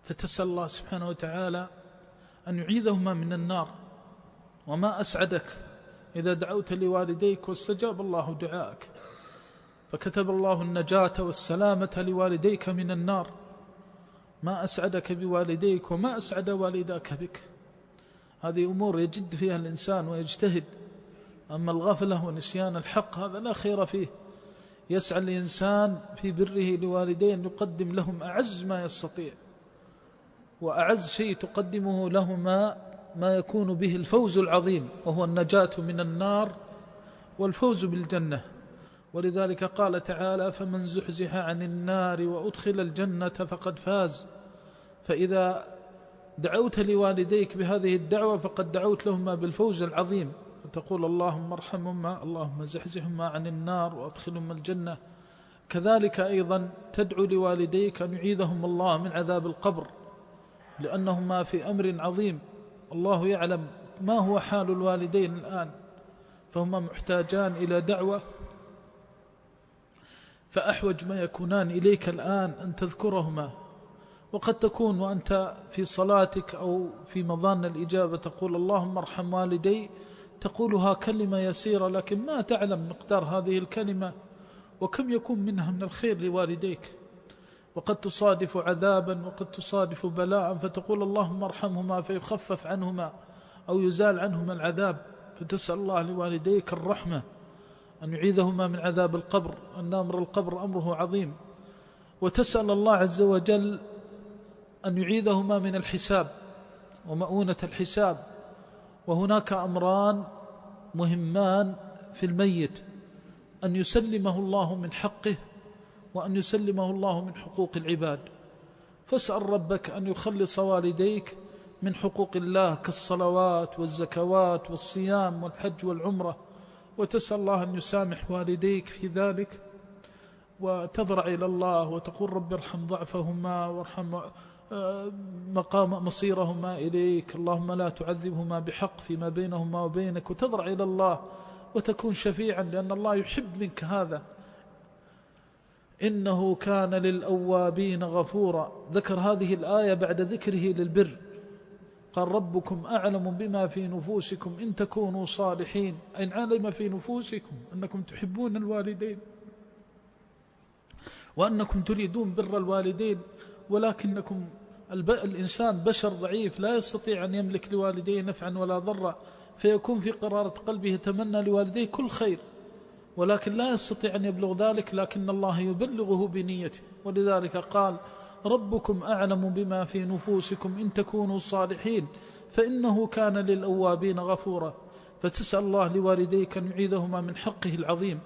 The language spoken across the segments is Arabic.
فتسأل الله سبحانه وتعالى أن يعيذهما من النار. وما أسعدك إذا دعوت لوالديك واستجاب الله دعاءك، فكتب الله النجاة والسلامة لوالديك من النار. ما أسعدك بوالديك وما أسعد والداك بك. هذه أمور يجد فيها الإنسان ويجتهد. أما الغفلة ونسيان الحق هذا لا خير فيه. يسعى الإنسان في بره لوالدين يقدم لهم أعز ما يستطيع، وأعز شيء تقدمه لهما ما يكون به الفوز العظيم، وهو النجاة من النار والفوز بالجنة. ولذلك قال تعالى: فمن زحزح عن النار وأدخل الجنة فقد فاز. فإذا دعوت لوالديك بهذه الدعوة فقد دعوت لهما بالفوز العظيم، فتقول: اللهم ارحمهما، اللهم زحزحهما عن النار وأدخلهما الجنة. كذلك أيضا تدعو لوالديك أن يعيذهم الله من عذاب القبر، لأنهما في أمر عظيم. الله يعلم ما هو حال الوالدين الآن، فهما محتاجان إلى دعوة، فأحوج ما يكونان إليك الآن أن تذكرهما. وقد تكون وأنت في صلاتك أو في مظان الإجابة تقول: اللهم ارحم والدي، تقولها كلمة يسيرة، لكن ما تعلم مقدار هذه الكلمة وكم يكون منها من الخير لوالديك. وقد تصادف عذابا وقد تصادف بلاء، فتقول: اللهم ارحمهما فيخفف عنهما أو يزال عنهما العذاب. فتسأل الله لوالديك الرحمة، أن يعيذهما من عذاب القبر، أن أمر القبر أمره عظيم. وتسأل الله عز وجل أن يعيذهما من الحساب ومؤونة الحساب. وهناك أمران مهمان في الميت: أن يسلمه الله من حقه، وأن يسلمه الله من حقوق العباد. فاسأل ربك أن يخلص والديك من حقوق الله كالصلوات والزكوات والصيام والحج والعمرة، وتسأل الله أن يسامح والديك في ذلك، وتضرع إلى الله وتقول: رب ارحم ضعفهما وارحم مقام مصيرهما إليك، اللهم لا تعذبهما بحق فيما بينهما وبينك. وتضرع إلى الله وتكون شفيعا، لأن الله يحب منك هذا. إنه كان للأوابين غفورا. ذكر هذه الآية بعد ذكره للبر، قال: ربكم أعلم بما في نفوسكم إن تكونوا صالحين. إن علم في نفوسكم أنكم تحبون الوالدين وأنكم تريدون بر الوالدين، ولكنكم الإنسان بشر ضعيف لا يستطيع أن يملك لوالديه نفعا ولا ضرا، فيكون في قرارة قلبه يتمنى لوالديه كل خير، ولكن لا يستطيع أن يبلغ ذلك، لكن الله يبلغه بنيته. ولذلك قال: ربكم أعلم بما في نفوسكم إن تكونوا صالحين فإنه كان للأوابين غفورا. فتسأل الله لوالديك أن يعيذهما من حقه العظيم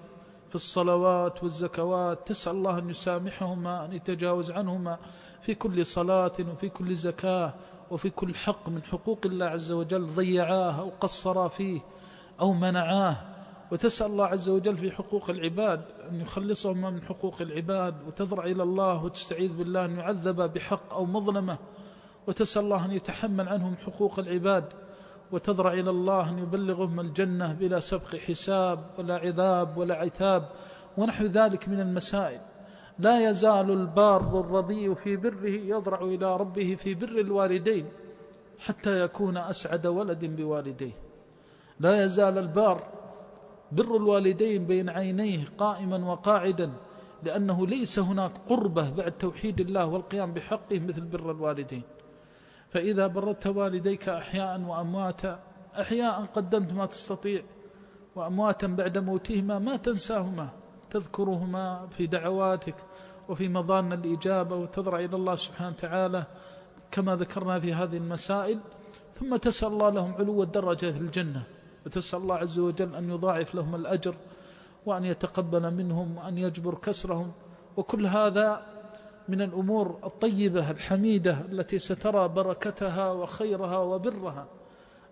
في الصلوات والزكوات، تسأل الله أن يسامحهما، أن يتجاوز عنهما في كل صلاة وفي كل زكاة وفي كل حق من حقوق الله عز وجل ضيعاه أو قصرا فيه أو منعاه. وتسأل الله عز وجل في حقوق العباد أن يخلصهما من حقوق العباد، وتضرع إلى الله وتستعيذ بالله أن يعذب بحق أو مظلمة، وتسأل الله أن يتحمل عنهم حقوق العباد، وتضرع إلى الله أن يبلغهم الجنة بلا سبق حساب ولا عذاب ولا عتاب ونحو ذلك من المسائل. لا يزال البار الرضي في بره يضرع إلى ربه في بر الوالدين حتى يكون أسعد ولد بوالديه. لا يزال البار بر الوالدين بين عينيه قائما وقاعدا، لأنه ليس هناك قربة بعد توحيد الله والقيام بحقه مثل بر الوالدين. فإذا بررت والديك أحياء وأمواتا، أحياء قدمت ما تستطيع، وأمواتا بعد موتهما ما تنساهما، تذكرهما في دعواتك وفي مظان الإجابة، وتضرع إلى الله سبحانه وتعالى كما ذكرنا في هذه المسائل. ثم تسأل الله لهم علو الدرجة في الجنة، وتسأل الله عز وجل أن يضاعف لهم الأجر وأن يتقبل منهم وأن يجبر كسرهم. وكل هذا من الأمور الطيبة الحميدة التي سترى بركتها وخيرها وبرها.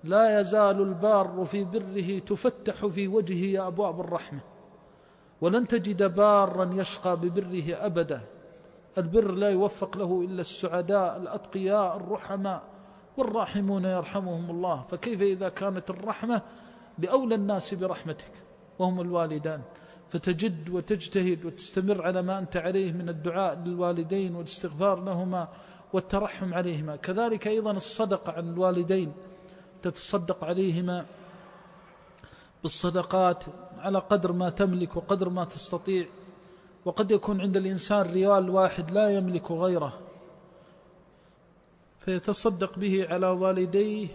لا يزال البار في بره تفتح في وجهه أبواب الرحمة، ولن تجد بارا يشقى ببره أبدا. البر لا يوفق له إلا السعداء الأتقياء الرحماء، والراحمون يرحمهم الله. فكيف إذا كانت الرحمة لأولى الناس برحمتك وهم الوالدان؟ فتجد وتجتهد وتستمر على ما أنت عليه من الدعاء للوالدين والاستغفار لهما والترحم عليهما. كذلك أيضا الصدقة عن الوالدين، تتصدق عليهما بالصدقات على قدر ما تملك وقدر ما تستطيع. وقد يكون عند الإنسان ريال واحد لا يملك غيره، فيتصدق به على والديه،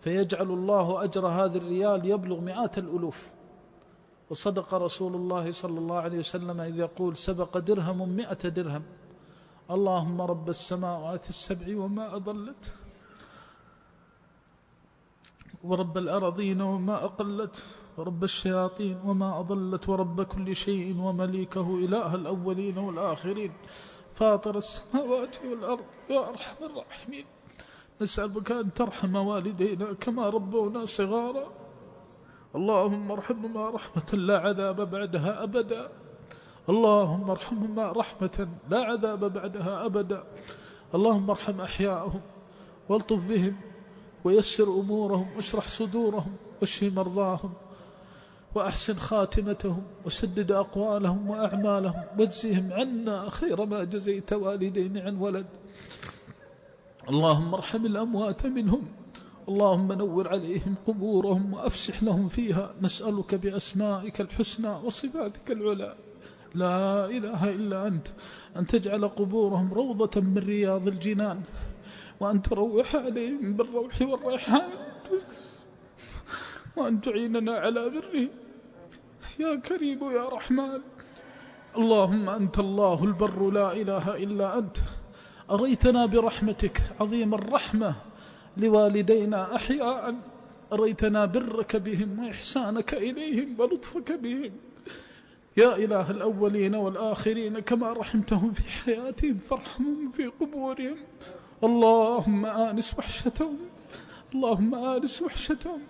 فيجعل الله أجر هذا الريال يبلغ مئات الألوف. وصدق رسول الله صلى الله عليه وسلم إذ يقول: سبق درهم 100 درهم. اللهم رب السماوات السبع وما أضلت، ورب الأرضين وما أقلت، ورب الشياطين وما أضلت، ورب كل شيء ومليكه، إله الأولين والآخرين، فاطر السماوات والأرض، يا أرحم الراحمين، نسألك أن ترحم والدينا كما ربونا صغارا. اللهم ارحمهما رحمة لا عذاب بعدها أبدا. اللهم ارحمهما رحمة لا عذاب بعدها أبدا. اللهم ارحم أحياءهم والطف بهم ويسر أمورهم واشرح صدورهم واشف مرضاهم وأحسن خاتمتهم وسدد أقوالهم وأعمالهم واجزهم عنا خير ما جزيت والدين عن ولد. اللهم ارحم الأموات منهم، اللهم نور عليهم قبورهم وأفسح لهم فيها. نسألك بأسمائك الحسنى وصفاتك العلى، لا إله إلا أنت، أن تجعل قبورهم روضة من رياض الجنان، وأن تروح عليهم بالروح والريحان، وأن تعيننا على بره يا كريم يا رحمن. اللهم أنت الله البر لا إله إلا أنت، أريتنا برحمتك عظيم الرحمة لوالدينا أحياء، أريتنا برك بهم وإحسانك إليهم ولطفك بهم يا إله الأولين والآخرين، كما رحمتهم في حياتهم فارحمهم في قبورهم. اللهم آنس وحشتهم، اللهم آنس وحشتهم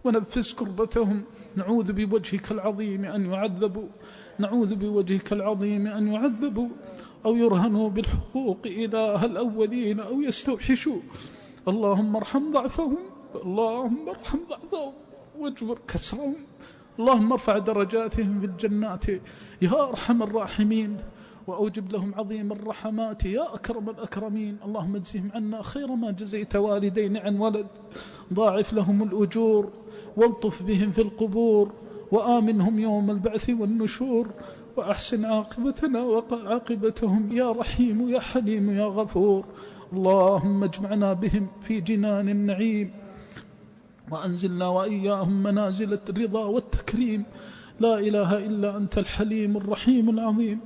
ونفس كربتهم. نعوذ بوجهك العظيم أن يعذبوا، نعوذ بوجهك العظيم أن يعذبوا أو يرهنوا بالحقوق إله الأولين أو يستوحشوا. اللهم ارحم ضعفهم، اللهم ارحم ضعفهم واجبر كسرهم. اللهم ارفع درجاتهم في الجنات يا أرحم الراحمين، وأوجب لهم عظيم الرحمات يا أكرم الأكرمين. اللهم اجزهم عنا خير ما جزيت والدين عن ولد، ضاعف لهم الأجور والطف بهم في القبور، وآمنهم يوم البعث والنشور، وأحسن عاقبتنا وعاقبتهم يا رحيم يا حليم يا غفور. اللهم اجمعنا بهم في جنان النعيم، وأنزلنا وإياهم منازل الرضا والتكريم. لا إله إلا أنت الحليم الرحيم العظيم.